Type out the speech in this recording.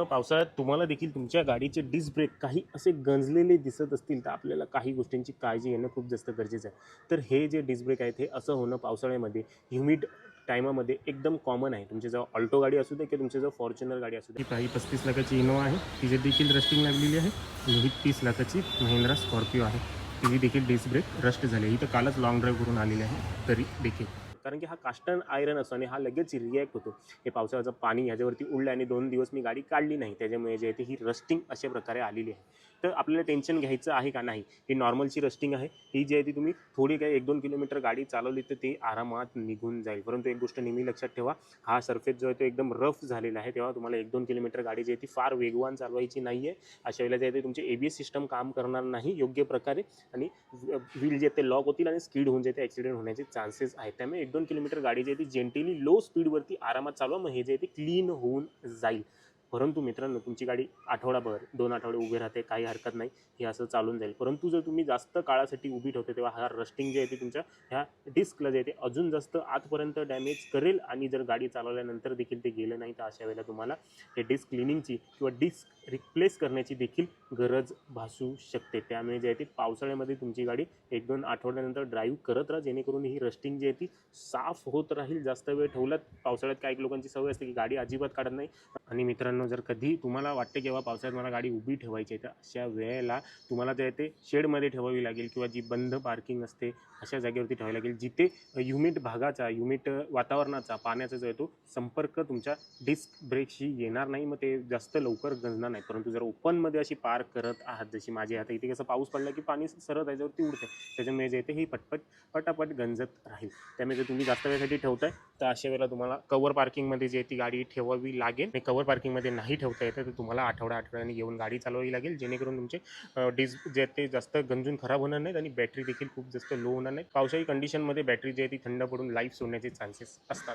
पावसाळ्यात तुम्हाला देखील तुमच्या गाडीचे डिस्क ब्रेक काही असे गंजलेले दिसत असतील तर आपल्याला काही गोष्टींची काळजी घेणं खूप जास्त गरजेचं आहे. तर हे जे डिस्क ब्रेक आहेत हे असं होणं पावसाळ्यामध्ये ह्युमिड टायमामध्ये एकदम कॉमन आहे. तुमच्याजवळ ऑल्टो गाडी असू दे किंवा तुमच्याजवळ फॉर्च्युनर गाडी असू दे. ही काही 35 लाखाची इनोवा आहे, तिची देखील रस्टिंग लागलेली आहे. आणि ही 30 लाखाची महिंद्रा स्कॉर्पिओ आहे, तिची देखील डिस्क ब्रेक रस्ट झाली आहे. इथं कालच लॉंग ड्राईव्ह करून आलेली आहे तरी देखील, कारण की हा कास्ट आयरन असतो आणि हा लगेच रिॲक्ट होतो. हे पावसाळ्याचं पाणी ह्याच्यावरती उडलं आणि 2 दिवस मी गाडी काढली नाही, त्याच्यामुळे जे आहे ते ही रस्टिंग अशा प्रकारे आलेली आहे. तर आपल्याला टेन्शन घ्यायचं आहे का नाही. ही नॉर्मलची रस्टिंग आहे. ही जी आहे ती तुम्ही थोडी काही 1-2 किलोमीटर गाडी चालवली तर ती आरामात निघून जाईल. परंतु एक गोष्ट नेहमी लक्षात ठेवा, हा सरफेस जो आहे तो एकदम रफ झालेला आहे. तेव्हा तुम्हाला 1-2 किलोमीटर गाडी जी आहे ती फार वेगवान चालवायची नाही आहे. अशा वेळेला जे आहे ते तुमचे ABS सिस्टम काम करणार नाही योग्य प्रकारे आणि व्हील जे ते लॉक होतील आणि स्किड होऊन जाते, ॲक्सिडेंट होण्याचे चान्सेस आहेत. त्यामुळे 1-2 किलोमीटर गाडी जी आहे ती जेंटली लो स्पीडवरती आरामात चालवा, मग हे जे आहे ते क्लीन होऊन जाईल. परंतु मित्रांनो, तुमची गाडी आठवडाभर 2 आठवडे उभी राहते, काही हरकत नाही, हे असं चालून जाईल. परंतु जर तुम्ही जास्त काळासाठी उभी ठेवते तेव्हा हा रस्टिंग जे आहे ते तुमच्या ह्या डिस्कला जे आहे ते अजून जास्त आतपर्यंत डॅमेज करेल आणि जर गाडी चालवल्यानंतर देखील ते गेलं नाही तर अशा वेळेला तुम्हाला हे डिस्क क्लिनिंगची किंवा डिस्क रिप्लेस करण्याची देखील गरज भासू शकते. त्यामुळे जे आहे ते पावसाळ्यामध्ये तुमची गाडी 1-2 आठवड्यानंतर ड्राईव्ह करत राहा, जेणेकरून ही रस्टिंग जी आहे ती साफ होत राहील. जास्त वेळ ठेवलात पावसाळ्यात काही लोकांची सवय असते की गाडी अजिबात काढत नाही. आणि मित्रांनो, जर कधी तुम्हाला वाटते की पावसाळ्यात मला गाडी उभी ठेवायची आहे तर अशा वेळेला तुम्हाला जे आहे ते शेडमध्ये ठेवावी लागेल किंवा जी बंद पार्किंग असते अशा जागेवरती ठेवावी लागेल, जिथे ह्युमिड भागाचा, ह्युमिड वातावरणाचा, पाण्याचा जो आहे तो संपर्क तुमच्या डिस्क ब्रेकशी येणार नाही, मग ते जास्त लवकर गंजणार नाही. परंतु जर ओपनमध्ये अशी पार्क करत आहात, जशी माझी आता इथे कसं पाऊस पडला की पाणी सरळ त्याच्यावरती उडते, त्याच्यामुळे जे आहे ते ही पटापट गंजत राहील. त्यामुळे जर तुम्ही जास्त वेळेसाठी ठेवताय तर अशा वेळेला तुम्हाला कवर पार्किंगमध्ये जी आहे ती गाडी ठेवावी लागेल. आणि कवर पार्किंगमध्ये नाही ठेवता येतं तर तुम्हाला आठवड्याने घेऊन गाडी चालवावी लागेल, जेणेकरून तुमचे डिस्क जे आहेत ते जास्त गंजून खराब होणार नाहीत आणि बॅटरी देखील खूप जास्त लो होणार नाही. पावसाळी कंडिशनमध्ये बॅटरी जी आहे ती थंड पडून लाईफ सोडण्याचे चान्सेस असतात.